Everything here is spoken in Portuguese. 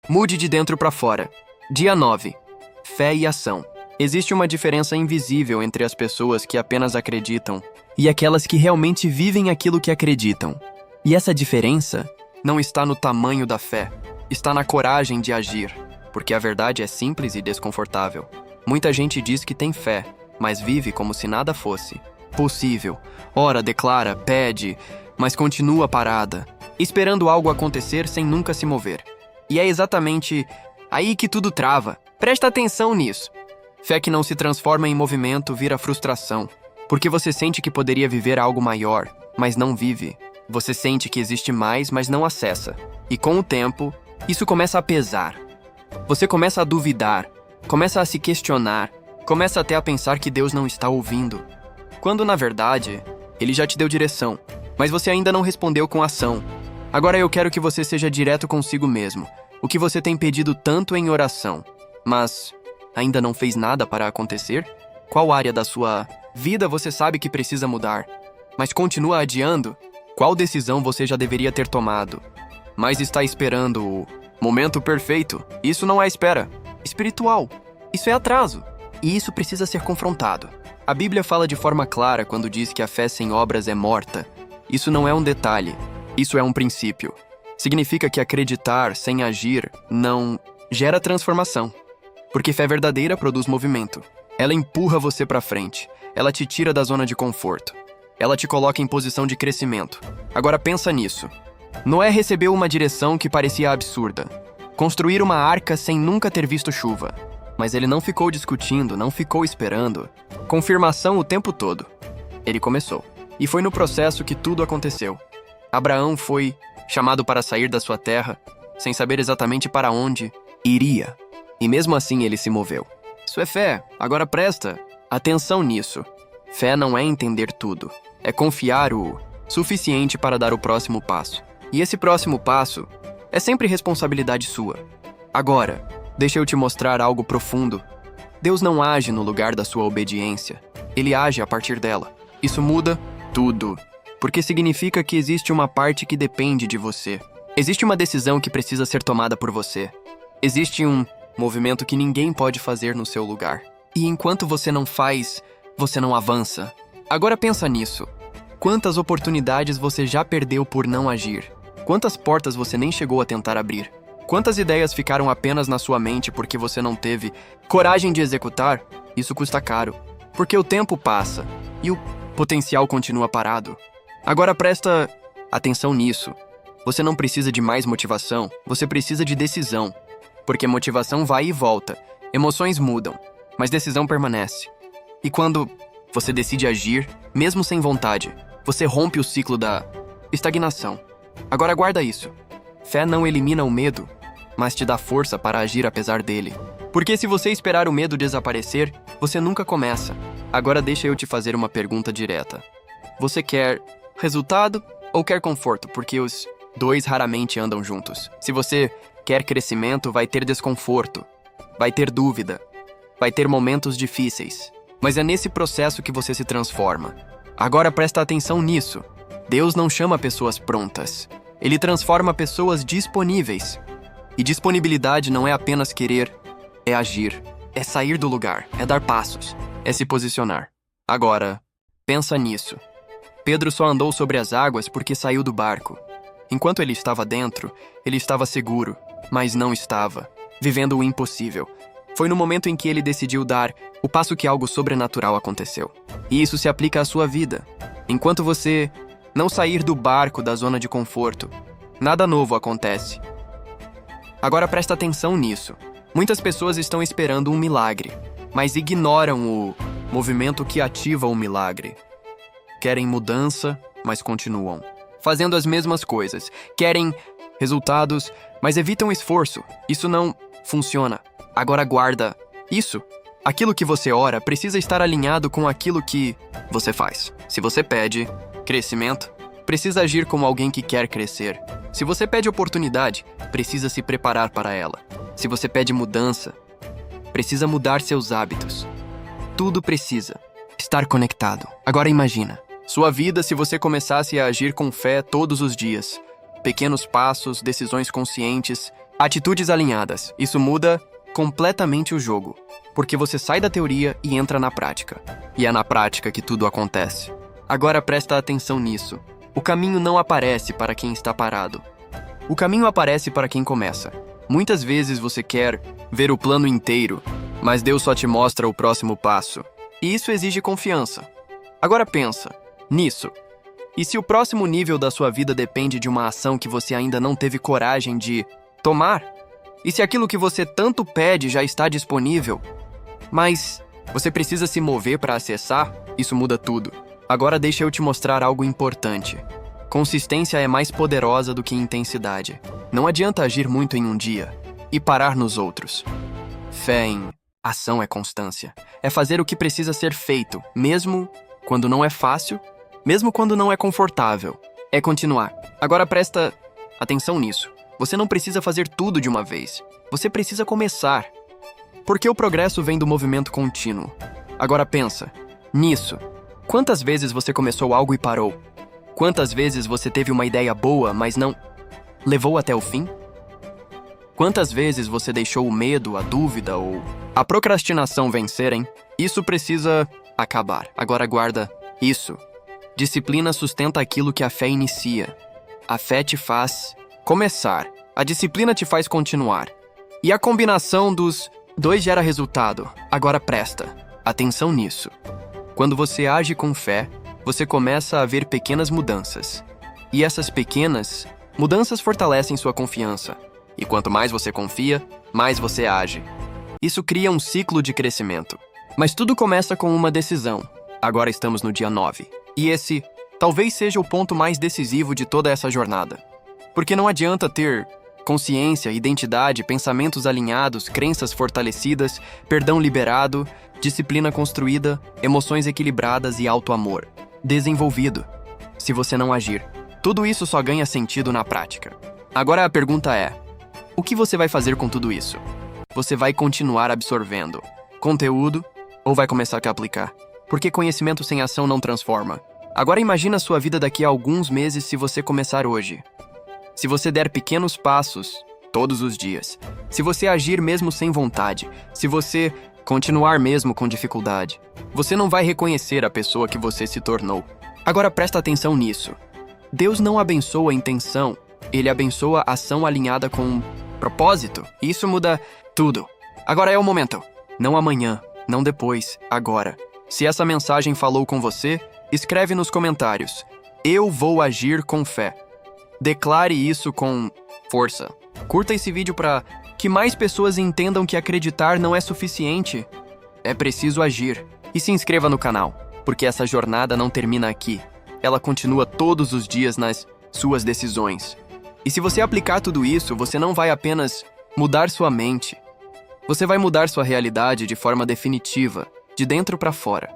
Mude de dentro para fora. Dia 9. Fé e ação. Existe uma diferença invisível entre as pessoas que apenas acreditam e aquelas que realmente vivem aquilo que acreditam. E essa diferença não está no tamanho da fé, está na coragem de agir, porque a verdade é simples e desconfortável. Muita gente diz que tem fé, mas vive como se nada fosse possível. Ora, declara, pede, mas continua parada, esperando algo acontecer sem nunca se mover. E é exatamente aí que tudo trava. Presta atenção nisso. Fé que não se transforma em movimento vira frustração, porque você sente que poderia viver algo maior, mas não vive. Você sente que existe mais, mas não acessa. E com o tempo, isso começa a pesar. Você começa a duvidar, começa a se questionar, começa até a pensar que Deus não está ouvindo. Quando, na verdade, Ele já te deu direção, mas você ainda não respondeu com ação. Agora eu quero que você seja direto consigo mesmo. O que você tem pedido tanto em oração, mas ainda não fez nada para acontecer? Qual área da sua vida você sabe que precisa mudar, mas continua adiando? Qual decisão você já deveria ter tomado, mas está esperando o momento perfeito? Isso não é espera espiritual. Isso é atraso. E isso precisa ser confrontado. A Bíblia fala de forma clara quando diz que a fé sem obras é morta. Isso não é um detalhe. Isso é um princípio. Significa que acreditar sem agir não gera transformação. Porque fé verdadeira produz movimento. Ela empurra você para frente. Ela te tira da zona de conforto. Ela te coloca em posição de crescimento. Agora pensa nisso. Noé recebeu uma direção que parecia absurda. Construir uma arca sem nunca ter visto chuva. Mas ele não ficou discutindo, não ficou esperando. Confirmação o tempo todo. Ele começou. E foi no processo que tudo aconteceu. Abraão foi chamado para sair da sua terra, sem saber exatamente para onde iria. E mesmo assim ele se moveu. Isso é fé. Agora presta atenção nisso. Fé não é entender tudo. É confiar o suficiente para dar o próximo passo. E esse próximo passo é sempre responsabilidade sua. Agora, deixa eu te mostrar algo profundo. Deus não age no lugar da sua obediência. Ele age a partir dela. Isso muda tudo. Porque significa que existe uma parte que depende de você. Existe uma decisão que precisa ser tomada por você. Existe um movimento que ninguém pode fazer no seu lugar. E enquanto você não faz, você não avança. Agora pensa nisso. Quantas oportunidades você já perdeu por não agir? Quantas portas você nem chegou a tentar abrir? Quantas ideias ficaram apenas na sua mente porque você não teve coragem de executar? Isso custa caro. Porque o tempo passa e o potencial continua parado. Agora presta atenção nisso. Você não precisa de mais motivação, você precisa de decisão. Porque motivação vai e volta, emoções mudam, mas decisão permanece. E quando você decide agir, mesmo sem vontade, você rompe o ciclo da estagnação. Agora guarda isso. Fé não elimina o medo, mas te dá força para agir apesar dele. Porque se você esperar o medo desaparecer, você nunca começa. Agora deixa eu te fazer uma pergunta direta. Você quer resultado ou quer conforto? Porque os dois raramente andam juntos. Se você quer crescimento, vai ter desconforto, vai ter dúvida, vai ter momentos difíceis. Mas é nesse processo que você se transforma. Agora presta atenção nisso. Deus não chama pessoas prontas. Ele transforma pessoas disponíveis. E disponibilidade não é apenas querer, é agir, é sair do lugar, é dar passos, é se posicionar. Agora, pensa nisso. Pedro só andou sobre as águas porque saiu do barco. Enquanto ele estava dentro, ele estava seguro, mas não estava, vivendo o impossível. Foi no momento em que ele decidiu dar o passo que algo sobrenatural aconteceu. E isso se aplica à sua vida. Enquanto você não sair do barco da zona de conforto, nada novo acontece. Agora presta atenção nisso. Muitas pessoas estão esperando um milagre, mas ignoram o movimento que ativa o milagre. Querem mudança, mas continuam fazendo as mesmas coisas. Querem resultados, mas evitam esforço. Isso não funciona. Agora guarda isso. Aquilo que você ora precisa estar alinhado com aquilo que você faz. Se você pede crescimento, precisa agir como alguém que quer crescer. Se você pede oportunidade, precisa se preparar para ela. Se você pede mudança, precisa mudar seus hábitos. Tudo precisa estar conectado. Agora imagina sua vida se você começasse a agir com fé todos os dias. Pequenos passos, decisões conscientes, Atitudes alinhadas. Isso muda completamente o jogo, porque você sai da teoria e entra na prática. E é na prática que tudo acontece. Agora presta atenção nisso. O caminho não aparece para quem está parado. O caminho aparece para quem começa. Muitas vezes você quer ver o plano inteiro, mas Deus só te mostra o próximo passo. E isso exige confiança. Agora pensa nisso. E se o próximo nível da sua vida depende de uma ação que você ainda não teve coragem de tomar? E se aquilo que você tanto pede já está disponível, mas você precisa se mover para acessar? Isso muda tudo. Agora deixa eu te mostrar algo importante. Consistência é mais poderosa do que intensidade. Não adianta agir muito em um dia e parar nos outros. Fé em ação é constância. É fazer o que precisa ser feito, mesmo quando não é fácil, mesmo quando não é confortável. É continuar. Agora presta atenção nisso. Você não precisa fazer tudo de uma vez. Você precisa começar. Porque o progresso vem do movimento contínuo. Agora pensa nisso. Quantas vezes você começou algo e parou? Quantas vezes você teve uma ideia boa, mas não levou até o fim? Quantas vezes você deixou o medo, a dúvida ou a procrastinação vencerem? Isso precisa acabar. Agora guarda isso. Disciplina sustenta aquilo que a fé inicia. A fé te faz começar. A disciplina te faz continuar. E a combinação dos dois gera resultado. Agora presta atenção nisso. Quando você age com fé, você começa a ver pequenas mudanças. E essas pequenas mudanças fortalecem sua confiança. E quanto mais você confia, mais você age. Isso cria um ciclo de crescimento. Mas tudo começa com uma decisão. Agora estamos no dia 9. E esse talvez seja o ponto mais decisivo de toda essa jornada. Porque não adianta ter consciência, identidade, pensamentos alinhados, crenças fortalecidas, perdão liberado, disciplina construída, emoções equilibradas e auto-amor desenvolvido, se você não agir. Tudo isso só ganha sentido na prática. Agora a pergunta é: o que você vai fazer com tudo isso? Você vai continuar absorvendo conteúdo ou vai começar a aplicar? Porque conhecimento sem ação não transforma. Agora imagina a sua vida daqui a alguns meses se você começar hoje. Se você der pequenos passos todos os dias. Se você agir mesmo sem vontade. Se você continuar mesmo com dificuldade. Você não vai reconhecer a pessoa que você se tornou. Agora presta atenção nisso. Deus não abençoa a intenção. Ele abençoa a ação alinhada com propósito. E isso muda tudo. Agora é o momento. Não amanhã, não depois, agora. Se essa mensagem falou com você, escreve nos comentários. Eu vou agir com fé. Declare isso com força. Curta esse vídeo para que mais pessoas entendam que acreditar não é suficiente. É preciso agir. E se inscreva no canal, porque essa jornada não termina aqui. Ela continua todos os dias nas suas decisões. E se você aplicar tudo isso, você não vai apenas mudar sua mente. Você vai mudar sua realidade de forma definitiva, de dentro para fora.